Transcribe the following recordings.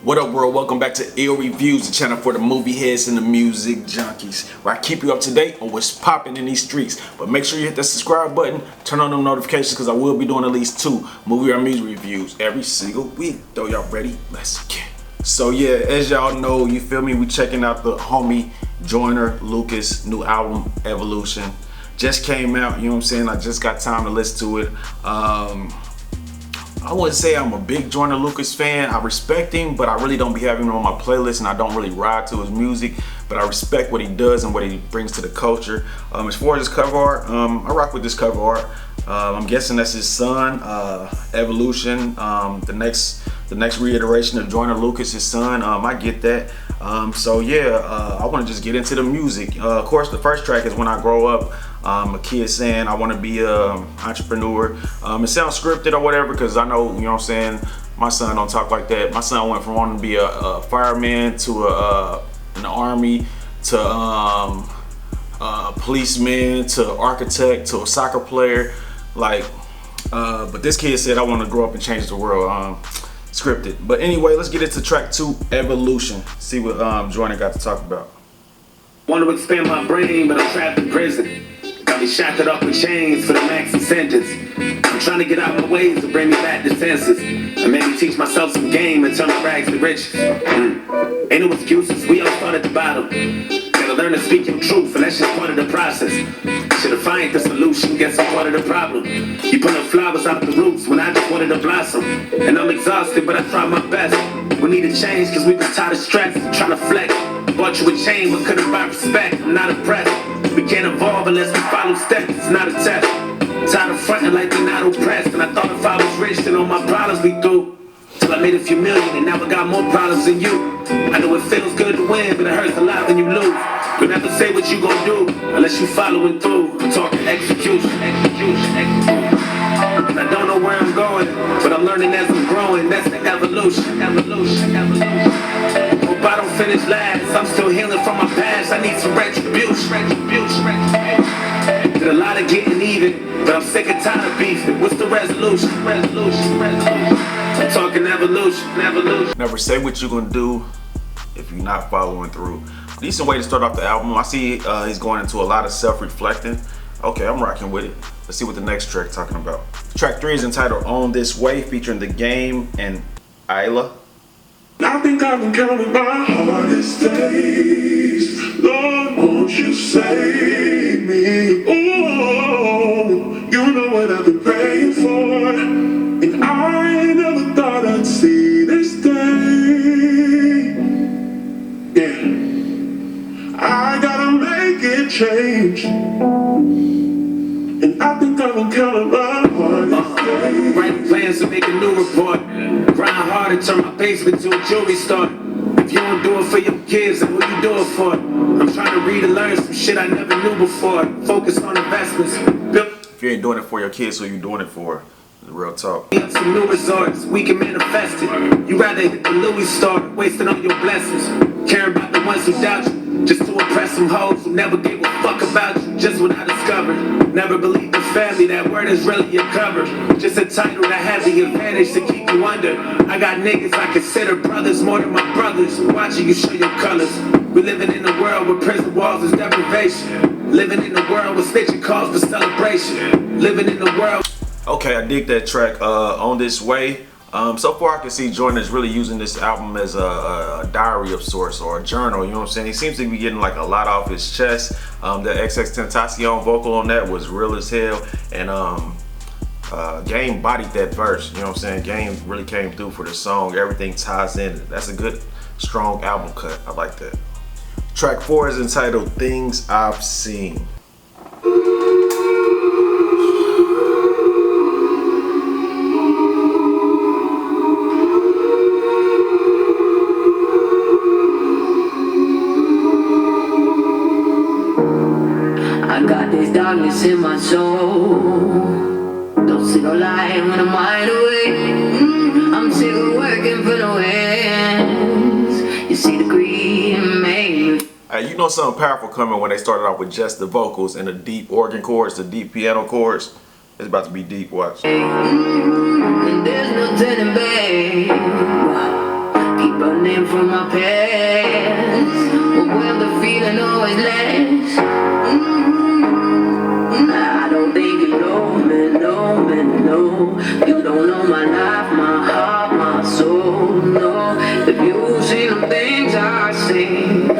What up, world? Welcome back to Ill Reviews, the channel for the movie heads and the music junkies, where I keep you up to date on what's popping in these streets. But make sure you hit that subscribe button, turn on them notifications, because I will be doing at least 2 movie or music reviews every single week. Though y'all ready? Let's get it. So yeah, as y'all know, you feel me? We checking out the homie Joyner Lucas new album Evolution. Just came out, you know what I'm saying? I just got time to listen to it. I wouldn't say I'm a big Joyner Lucas fan. I respect him, but I really don't be having him on my playlist, and I don't really ride to his music. But I respect what he does and what he brings to the culture. As far as his cover art, I rock with this cover art. I'm guessing that's his son, Evolution. The next reiteration of Joyner Lucas, his son. I get that. So yeah, I want to just get into the music. Of course, the first track is When I Grow Up. A kid saying I want to be an entrepreneur. It sounds scripted or whatever, because I know, you know what I'm saying, my son don't talk like that. My son went from wanting to be a fireman to in the army to a policeman to architect to a soccer player. But this kid said I want to grow up and change the world. Scripted. But anyway, let's get into track 2, Evolution. See what Joyner got to talk about. Want to expand my brain, but I'm trapped in prison. Got me shackled up with chains for the maximum sentence. I'm trying to get out my ways to bring me back to senses, and maybe teach myself some game and turn my rags to riches. Ain't no excuses, we all start at the bottom. Gotta learn to speak your truth, and that's just part of the process. Should've find the solution, guess I'm part of the problem. You put up flowers out the roots when I just wanted to blossom. And I'm exhausted, but I try my best. We need to change, cause we was tired of stress, trying to flex. Bought you a chain, but couldn't buy respect. I'm not impressed. We can't evolve unless we follow steps. It's not a test. Tired of fronting like we not oppressed. And I thought if I was rich, then all my problems be through. Till I made a few million, and now I got more problems than you. I know it feels good to win, but it hurts a lot when you lose. You'll never say what you gon' do unless you following through. I'm talking execution. And I don't know where I'm going, but I'm learning as I'm growing. That's the evolution. Hope I don't finish last. I'm still healing from my past. I need some retribution. Did a lot of getting even, but I'm sick and tired of beefing. What's the resolution? I'm talking evolution. Never say what you're gonna do if you're not following through. Decent way to start off the album. I see he's going into a lot of self-reflecting. Okay, I'm rocking with it. Let's see what the next track talking about. Track 3 is entitled On This Way, featuring The Game and Isla. I think I've been counting my hardest days. Lord, won't you save me? Oh, you know what I've been praying for. And I never thought I'd see this day. Yeah, I gotta make it change. And I think I've been counting my hardest days. Writing plans to make a new report. Grind hard and turn my basement to a jewelry store. If you don't do it for your kids, then who you do it for? I'm trying to read and learn some shit I never knew before. Focus on investments. If you ain't doing it for your kids, who you doing it for? Real talk. Some new resorts, we can manifest it. You rather hit the Louis store, wasting all your blessings. Caring about the ones who doubt you, just to impress some hoes who never gave a fuck about you. Just what I discovered. Never believed in family, that word is really a cover. Just a title that has the advantage to keep you under. I got niggas I consider brothers more than my brothers. Watching you show your colors. We living in a world where prison walls is deprivation. Living in a world where snitching calls for celebration. Living in a world. Okay, I dig that track, On This Way. So far I can see Joyner's really using this album as a diary of sorts, or a journal, you know what I'm saying? He seems to be getting like a lot off his chest. The XXXTentacion vocal on that was real as hell, and Game bodied that verse, you know what I'm saying? Game really came through for the song. Everything ties in. That's a good, strong album cut. I like that. Track 4 is entitled Things I've Seen. I got this darkness in my soul. Don't see no light when I'm wide awake. I'm sick of working for the winds. You see the greed made me. You know something powerful coming when they started off with just the vocals and the deep organ chords, the deep piano chords. It's about to be deep, watch. And there's no turning back. Keep running from my past. But will the feeling always last? I don't think you know me, no. You don't know my life, my heart, my soul, no. If you seen the things I seen,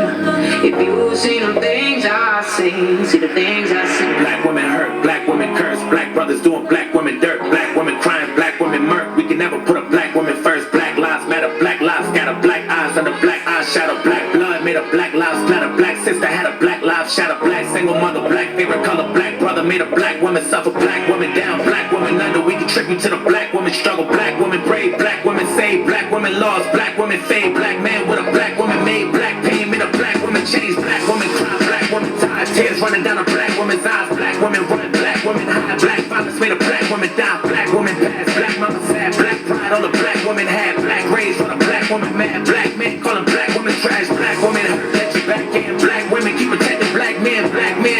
if you seen the things I seen, see the things I seen. Black women hurt, black women curse, black brothers doing black women dirt, black women crying, black women murk. We can never put a black woman first. Black lives matter, black lives scatter, black eyes under black eyes shadow, black blood made a black lives splatter, black sister had a black lives shadow, black single mother, black favorite color, black brother made a black woman suffer, black woman down, black woman under. We contribute to the black woman struggle, black woman brave, black woman saved, black woman lost, black woman fade, black man with a black woman made, black pain made a black woman change, black woman cry, black woman tired, tears running down a black woman's eyes, black woman run, black woman hide, black violence made a black woman die, black woman pass, black mama sad, black pride all the black woman had, black raised on a black woman mad, black men calling black woman trash, black woman hurt, let you back in, black women keep protecting black men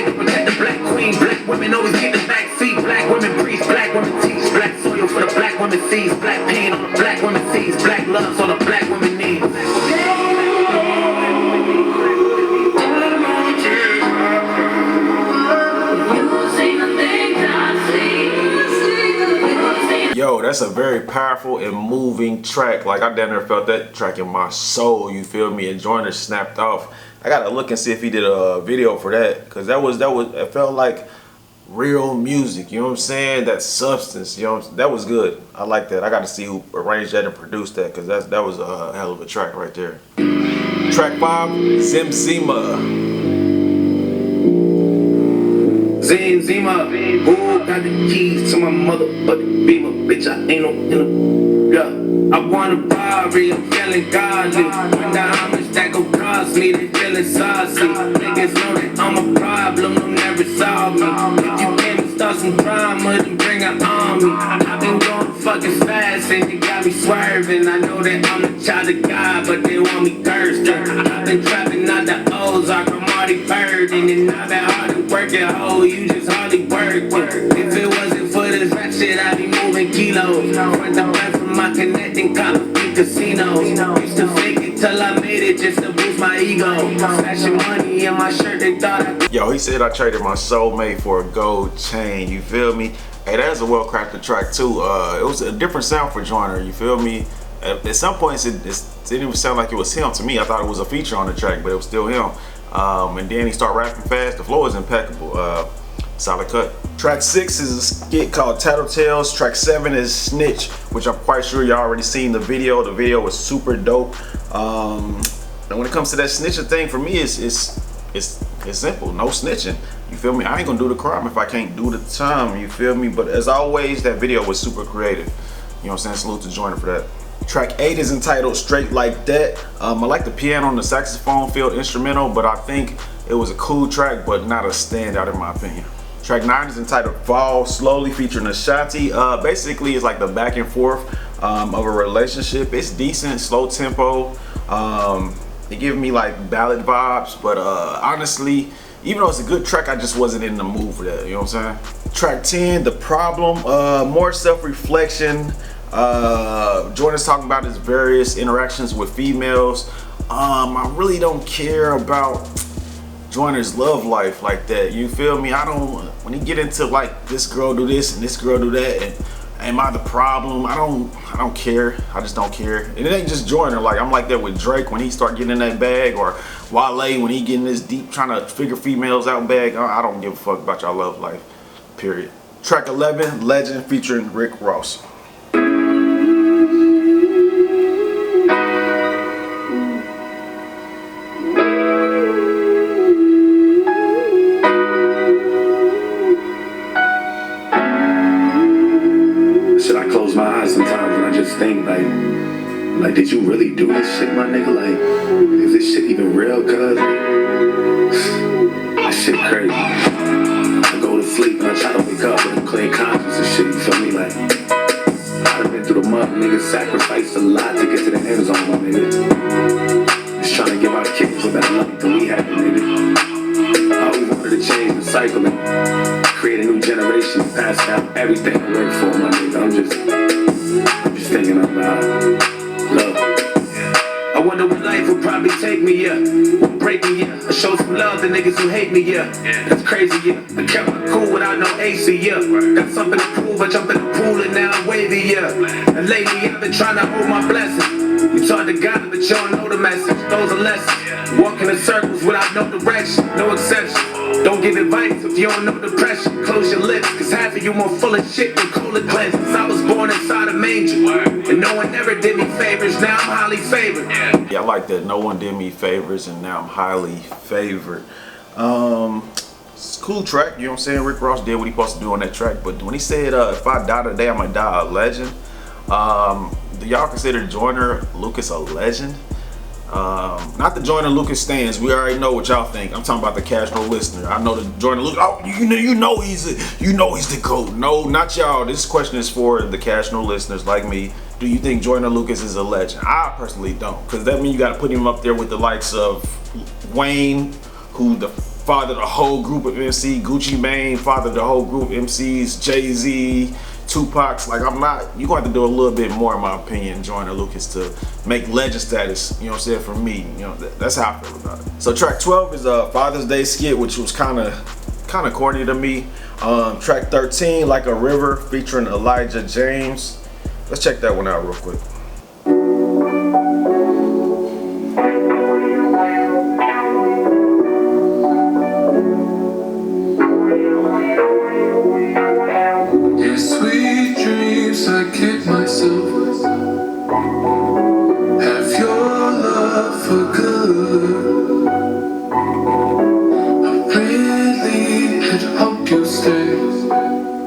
to protect the black queen, black women always get the back seat, black women preach, black women teach, black soil for the black woman sees, black pain on the black woman sees, black love's all the black woman needs. Yo, that's a very powerful and moving track. Like, I damn near felt that track in my soul, you feel me? And Joyner snapped off. I gotta look and see if he did a video for that, because it felt like real music, you know what I'm saying? That substance, you know, that was good. I like that. I gotta see who arranged that and produced that, because that was a hell of a track right there. Track 5, Zimzima. Zima, who got the keys to my motherfucking Beamer? Bitch, I ain't no in a, yeah. I wanna party, I'm feeling godly. Wonder how much that gon' cost me, they feeling saucy. Niggas know that I'm a problem, they'll never solve me. If you came and start some drama, then bring an army. I've been going fucking fast and they got me swerving. I know that I'm the child of God, but they want me thirsty. I've been trapping out the Ozark, I'm already burdened. And I've been hard to work it, oh, you just hardly working. If it wasn't for this rap shit, I'd be moving kilos. Front to back from my connecting cops in casinos. Used to fake it till I made it just to boost my ego. Flashing money in my shirt, they thought I... Yo, he said I traded my soulmate for a gold chain, you feel me? Hey, that is a well-crafted track too. It was a different sound for Joyner, you feel me? At some points, it didn't even sound like it was him to me. I thought it was a feature on the track, but it was still him. And then he started rapping fast. The flow is impeccable. Solid cut. Track 6 is a skit called Tattletales. Track 7 is Snitch, which I'm quite sure y'all already seen the video. The video was super dope. And when it comes to that snitching thing, for me, it's simple. No snitching. You feel me? I ain't gonna do the crime if I can't do the time. You feel me? But as always, that video was super creative. You know what I'm saying? Salute to Joyner for that. Track 8 is entitled Straight Like That. I like the piano and the saxophone field instrumental, but I think it was a cool track, but not a standout in my opinion. Track 9 is entitled Fall Slowly, featuring Ashanti. Basically, it's like the back and forth of a relationship. It's decent, slow tempo. It gives me like ballad vibes, but honestly, even though it's a good track, I just wasn't in the mood for that, you know what I'm saying? Track 10, The Problem, more self-reflection. Joyner's talking about his various interactions with females. I really don't care about Joyner's love life like that, you feel me? I don't, when he get into like this girl do this and this girl do that, and am I the problem? I don't care. I just don't care. And it ain't just Joyner. Like, I'm like that with Drake when he start getting in that bag, or Wale when he getting this deep trying to figure females out bag. I don't give a fuck about y'all love life, period. Track 11, Legend, featuring Rick Ross. Think like, did you really do this shit, my nigga? Like, is this shit even real, cuz? This shit crazy. I go to sleep and I try to wake up with a clean conscience and shit, you feel me? Like, I done been through the mud, nigga, sacrificed a lot to get to the end zone, my nigga. Just trying to give our kids a better life than we had, nigga. I always wanted to change the cycle and create a new generation and pass down everything I worked for, my nigga. I'm just thinking out loud. Look, I life will probably take me, yeah. Won't break me, yeah. I show some love to niggas who hate me, yeah. That's crazy, yeah. I kept my cool without no AC, yeah. Got something to prove, I jump in the pool and now I'm wavy, yeah. And lately I've been trying to hold my blessing. You talk to God, but you don't know the message. Those are lessons. Walking in circles without no direction, no exception. Don't give advice if you don't know depression. Close your lips, cause half of you more full of shit than cola cleanses. I was born inside a manger, and no one ever did me favors. Now I'm highly favored. Yeah, I like that. No one did me favors, and now I'm highly favored. It's a cool track, you know what I'm saying? Rick Ross did what he supposed to do on that track, but when he said, if I die today, I'm gonna die a legend, do y'all consider Joyner Lucas a legend? Not the Joyner Lucas stands. We already know what y'all think. I'm talking about the casual listener. I know the Joyner Lucas. Oh, you know he's the GOAT. No, not y'all. This question is for the casual listeners like me. Do you think Joyner Lucas is a legend? I personally don't, because that means you got to put him up there with the likes of Wayne, who the father of the whole group of MC, Gucci Mane, father of the whole group of MCs, Jay-Z, Tupac's. Like, I'm not, you're going to have to do a little bit more, in my opinion, Joyner Lucas, to make legend status, you know what I'm saying, for me. You know, that's how I feel about it. So track 12 is a Father's Day skit, which was kind of corny to me. Track 13, Like a River, featuring Elijah James. Let's check that one out real quick. I kick myself. Have your love for good. I really had hoped you'd stay,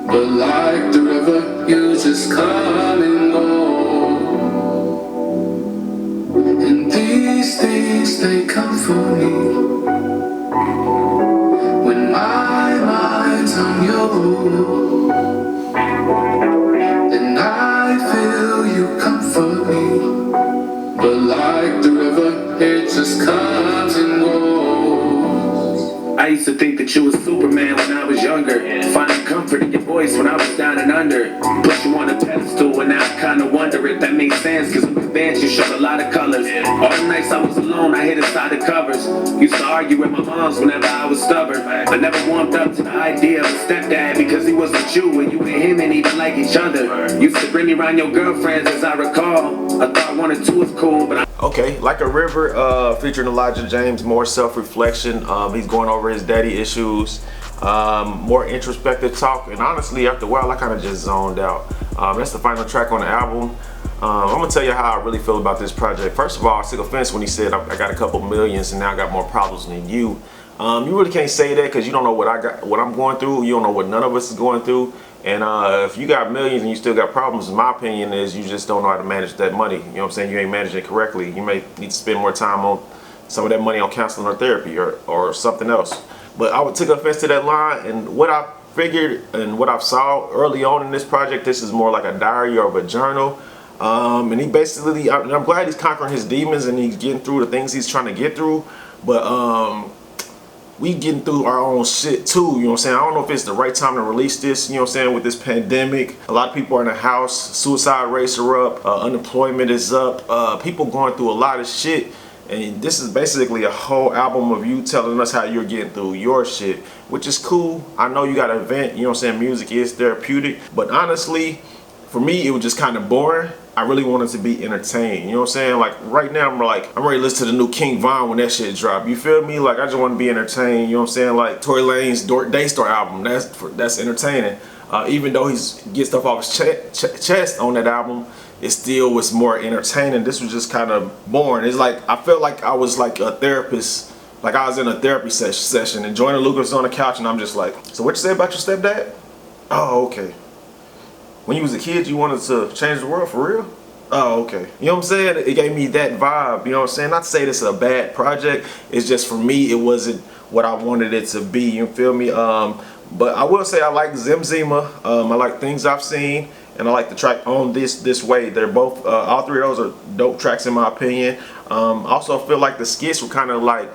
but like the river, you just come and go. And these things, they come for me when my mind's on you. I feel you comfort me, but like the river, it just comes and goes. I used to think that you was Superman when I was younger. Finding comfort in your voice when I was down and under. Put you on a pedestal and now I kinda wonder if that makes sense, cause with the dance you showed a lot of colors. All the nights I was alone, I hid inside the covers. Used to argue with my moms whenever I was stubborn. I never warmed up to the idea of a stepdad because he wasn't you and you and him ain't even like each other. Used to bring me around your girlfriends as I recall. I thought 1 or 2 was cool, but Okay, Like a River, featuring Elijah James, more self-reflection. He's going over his daddy issues, more introspective talk, and honestly, after a while, I kind of just zoned out. That's the final track on the album. I'm gonna tell you how I really feel about this project. First of all, I took offense when he said I got a couple millions and now I got more problems than you. You really can't say that because you don't know what I'm going through. You don't know what none of us is going through. And if you got millions and you still got problems, my opinion is you just don't know how to manage that money. You know what I'm saying? You ain't managing it correctly. You may need to spend more time on some of that money on counseling or therapy or something else. But I would take offense to that line, and what I figured and what I saw early on in this project, this is more like a diary or a journal. And he basically, I'm glad he's conquering his demons and he's getting through the things he's trying to get through. But we getting through our own shit too, you know what I'm saying? I don't know if it's the right time to release this, you know what I'm saying, with this pandemic. A lot of people are in the house, suicide rates are up, unemployment is up, people going through a lot of shit. And this is basically a whole album of you telling us how you're getting through your shit, which is cool. I know you got to vent, you know what I'm saying, music is therapeutic, but honestly, for me, it was just kind of boring. I really wanted to be entertained, you know what I'm saying? Like right now, I'm ready to listen to the new King Von when that shit drop. You feel me? Like I just want to be entertained, you know what I'm saying? Like Tory Lane's Daystar album, that's entertaining. Even though he's get stuff off his chest on that album, it still was more entertaining. This was just kind of boring. It's like I felt like I was like a therapist, like I was in a therapy session, and Joyner Lucas was on the couch, and I'm just like, so what you say about your stepdad? Oh, okay. When you was a kid, you wanted to change the world for real? Oh, okay. You know what I'm saying? It gave me that vibe, you know what I'm saying? Not to say this is a bad project, it's just for me, it wasn't what I wanted it to be, you feel me? But I will say I like Zim Zima, I like Things I've Seen, and I like the track On This Way. They're both, all three of those are dope tracks in my opinion. I also feel like the skits were kind of like,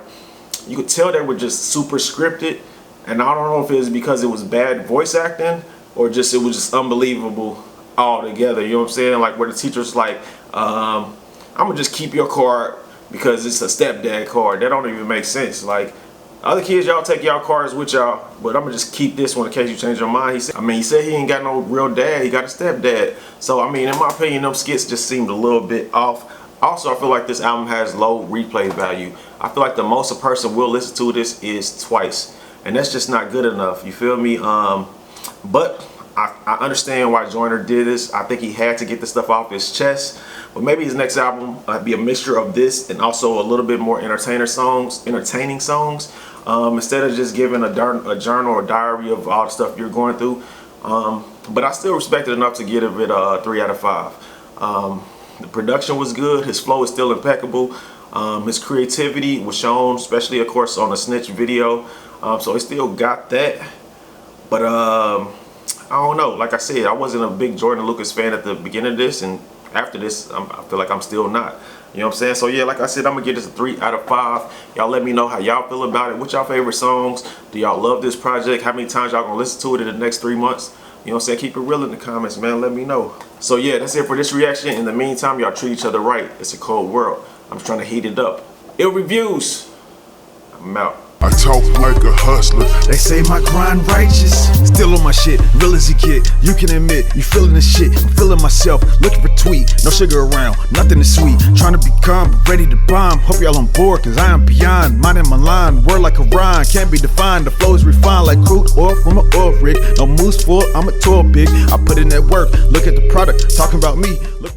you could tell they were just super scripted, and I don't know if it was because it was bad voice acting, or just it was just unbelievable all together, you know what I'm saying? Like where the teacher's like, I'm gonna just keep your card because it's a stepdad card. That don't even make sense. Like, other kids, y'all take y'all cards with y'all, but I'm gonna just keep this one in case you change your mind. He said he ain't got no real dad, he got a stepdad. So I mean, in my opinion, them skits just seemed a little bit off. Also, I feel like this album has low replay value. I feel like the most a person will listen to this is twice, and that's just not good enough. You feel me? But I understand why Joyner did this. I think he had to get the stuff off his chest. But maybe his next album be a mixture of this and also a little bit more entertaining songs, instead of just giving a journal or diary of all the stuff you're going through. But I still respect it enough to give it a 3 out of 5. The production was good. His flow is still impeccable. His creativity was shown, especially of course on the Snitch video. So he still got that. But I don't know. Like I said, I wasn't a big Joyner Lucas fan at the beginning of this, and after this, I feel like I'm still not. You know what I'm saying? So yeah, like I said, I'm gonna give this a 3 out of 5. Y'all let me know how y'all feel about it. What's y'all favorite songs? Do y'all love this project? How many times y'all gonna listen to it in the next 3 months? You know what I'm saying? Keep it real in the comments, man. Let me know. So yeah, that's it for this reaction. In the meantime, y'all treat each other right. It's a cold world. I'm just trying to heat it up. Ill reviews. I'm out. I talk like a hustler. They say my grind righteous. Still on my shit, real as you get. You can admit, you feeling the shit. I'm feeling myself, looking for tweet. No sugar around, nothing is sweet. Trying to be calm, but ready to bomb. Hope y'all on board, cause I am beyond. Minding my line, word like a rhyme. Can't be defined, the flow is refined like crude oil from an oil rig. No moose full, I'm a tour big. I put in that work, look at the product, talking about me. Look